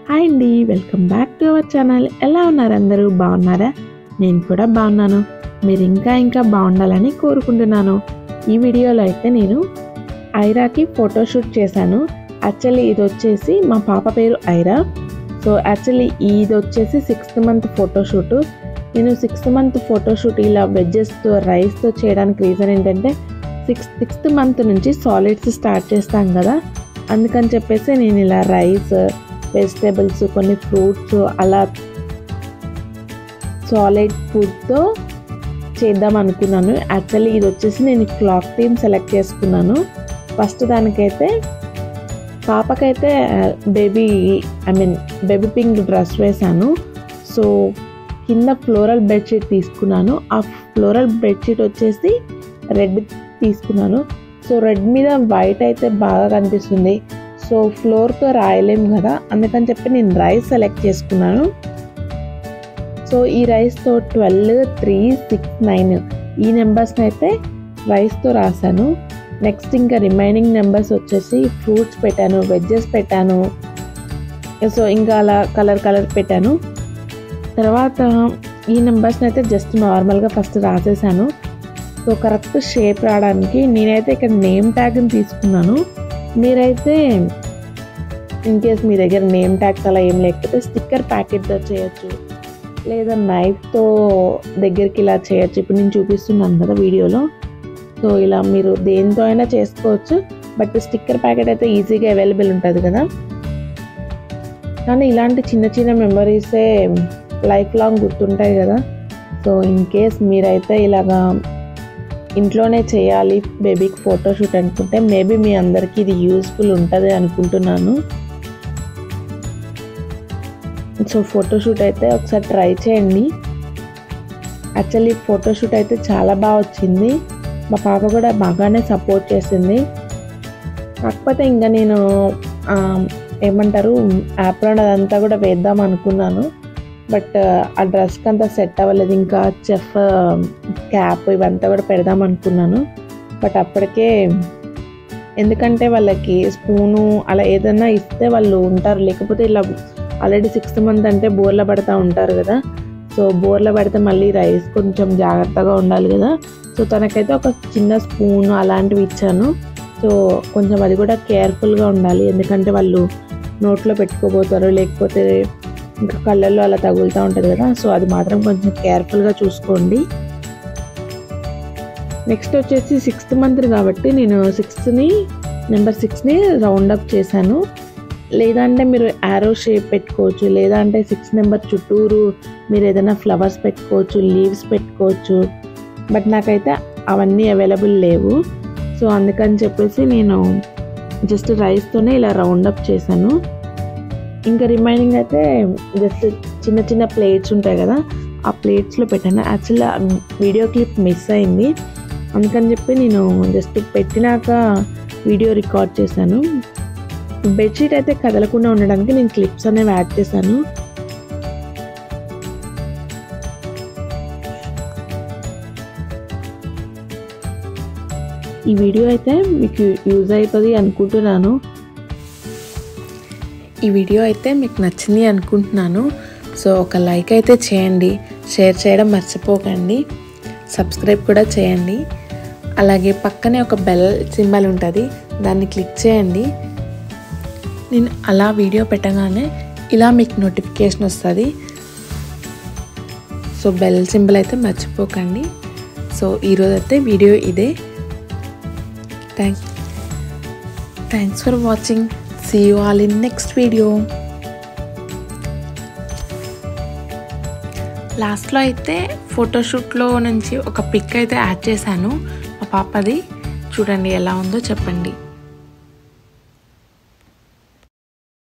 Hi అండి, welcome back to our channel. ఎలా ఉన్నారు అందరూ? బాగున్నారా? నేను కూడా బాగున్నాను. మీరు ఇంకా బాగుండాలని కోరుకుంటున్నాను. ఈ వీడియోలో అయితే నేను ఐరాకి ఫోటోషూట్ చేశాను. యాక్చువల్లీ ఇది వచ్చేసి మా పాప పేరు ఐరా. సో యాక్చువల్లీ ఇది వచ్చేసి 6th month ఫోటోషూట్. నేను 6th month ఫోటోషూట్ ఇలా వెజ్జెస్తో రైస్తో చేయడానికి రీజన్ ఏంటంటే 6th month నుంచి సాలిడ్స్ స్టార్ట్ చేస్తాం కదా, అందుకని చెప్పేసి నేను ఇలా రైస్, వెజిటేబుల్స్, కొన్ని ఫ్రూట్స్ అలా సాలిడ్ ఫుడ్తో చేద్దాం అనుకున్నాను. యాక్చువల్లీ ఇది వచ్చేసి నేను క్లాక్ థీమ్ సెలెక్ట్ చేసుకున్నాను. ఫస్ట్ దానికైతే పాపకైతే బేబీ పింక్ డ్రెస్ వేశాను. సో కింద ఫ్లోరల్ బెడ్షీట్ తీసుకున్నాను. ఆ ఫ్లోరల్ బెడ్షీట్ వచ్చేసి రెడ్ తీసుకున్నాను. సో రెడ్ మీద వైట్ అయితే బాగా కనిపిస్తుంది. సో ఫ్లోర్తో రాయలేం కదా, అందుకని చెప్పి నేను రైస్ సెలెక్ట్ చేసుకున్నాను. సో ఈ రైస్తో 12, 3, 6, 9 ఈ నెంబర్స్ని అయితే రైస్తో రాశాను. నెక్స్ట్ ఇంకా రిమైనింగ్ నెంబర్స్ వచ్చేసి ఫ్రూట్స్ పెట్టాను, వెజ్జెస్ పెట్టాను. సో ఇంకా అలా కలర్ పెట్టాను. తర్వాత ఈ నెంబర్స్ని అయితే జస్ట్ నార్మల్గా ఫస్ట్ రాసేసాను. సో కరెక్ట్ షేప్ రావడానికి నేనైతే ఇక్కడ నేమ్ ట్యాగ్ని తీసుకున్నాను. మీరైతే ఇన్కేస్ మీ దగ్గర నేమ్ ట్యాగ్స్ అలా ఏం లేకపోతే స్టిక్కర్ ప్యాకెట్తో చేయొచ్చు, లేదా నైఫ్తో దగ్గరికి ఇలా చేయొచ్చు. ఇప్పుడు నేను చూపిస్తున్నాను కదా వీడియోలో. సో ఇలా మీరు దేంతో అయినా చేసుకోవచ్చు, బట్ స్టిక్కర్ ప్యాకెట్ అయితే ఈజీగా అవైలబుల్ ఉంటుంది కదా. కానీ ఇలాంటి చిన్న మెమరీసే లైఫ్ లాంగ్ గుర్తుంటాయి కదా. సో ఇన్ కేస్ మీరైతే ఇలాగా ఇంట్లోనే చేయాలి బేబీకి ఫోటోషూట్ అనుకుంటే మేబీ మీ అందరికీ ఇది యూస్ఫుల్ ఉంటుంది అనుకుంటున్నాను. సో ఫోటోషూట్ అయితే ఒకసారి ట్రై చేయండి. యాక్చువల్లీ ఫోటోషూట్ అయితే చాలా బాగా వచ్చింది. మా పాప కూడా బాగానే సపోర్ట్ చేసింది. కాకపోతే ఇంకా నేను యాప్రాన్ అదంతా కూడా వేద్దాం అనుకున్నాను, బట్ ఆ డ్రెస్కి అంతా సెట్ అవ్వలేదు. ఇంకా చెఫ్ క్యాప్ ఇవంతా కూడా పెడదాం అనుకున్నాను, బట్ అప్పటికే ఎందుకంటే వాళ్ళకి స్పూను అలా ఏదైనా ఇస్తే వాళ్ళు ఉంటారు. లేకపోతే ఇలా ఆల్రెడీ 6th month అంటే బోర్ల పడుతూ ఉంటారు కదా. సో బోర్ల పడితే మళ్ళీ రైస్ కొంచెం జాగ్రత్తగా ఉండాలి కదా. సో తనకైతే ఒక చిన్న స్పూను అలాంటివి ఇచ్చాను. సో కొంచెం అది కూడా కేర్ఫుల్గా ఉండాలి, ఎందుకంటే వాళ్ళు నోట్లో పెట్టుకోబోతారు, లేకపోతే ఇంకా కళ్ళల్లో అలా తగులుతూ ఉంటుంది కదా. సో అది మాత్రం కొంచెం కేర్ఫుల్గా చూసుకోండి. నెక్స్ట్ వచ్చేసి 6th month కాబట్టి నేను నెంబర్ 6ని రౌండ్ అప్ చేశాను. లేదంటే మీరు యారో షేప్ పెట్టుకోవచ్చు, లేదంటే 6 నెంబర్ చుట్టూరు మీరు ఏదైనా ఫ్లవర్స్ పెట్టుకోవచ్చు, లీవ్స్ పెట్టుకోవచ్చు. బట్ నాకైతే అవన్నీ అవైలబుల్ లేవు. సో అందుకని చెప్పేసి నేను జస్ట్ రైస్తోనే ఇలా రౌండ్ అప్ చేశాను. ఇంకా రిమైనింగ్ అయితే జస్ట్ చిన్న ప్లేట్స్ ఉంటాయి కదా, ఆ ప్లేట్స్లో పెట్టాను. యాక్చువల్లీ వీడియో క్లిప్ మిస్ అయింది, అందుకని చెప్పి నేను జస్ట్ పెట్టినాక వీడియో రికార్డ్ చేశాను. బెడ్షీట్ అయితే కదలకుండా ఉండడానికి నేను క్లిప్స్ అనేవి యాడ్ చేశాను. ఈ వీడియో అయితే మీకు యూజ్ అవుతుంది అనుకుంటున్నాను. ఈ వీడియో అయితే మీకు నచ్చింది అనుకుంటున్నాను. సో ఒక లైక్ అయితే చేయండి, షేర్ చేయడం మర్చిపోకండి, సబ్స్క్రైబ్ కూడా చేయండి. అలాగే పక్కనే ఒక బెల్ సింబల్ ఉంటుంది, దాన్ని క్లిక్ చేయండి. నేను అలా వీడియో పెట్టగానే ఇలా మీకు నోటిఫికేషన్ వస్తుంది. సో బెల్ సింబల్ అయితే మర్చిపోకండి. సో ఈరోజు అయితే వీడియో ఇదే. Thanks for watching. See you all in next video. లాస్ట్లో అయితే ఫోటోషూట్లో నుంచి ఒక పిక్ అయితే యాడ్ చేశాను మా పాపది. చూడండి ఎలా ఉందో చెప్పండి.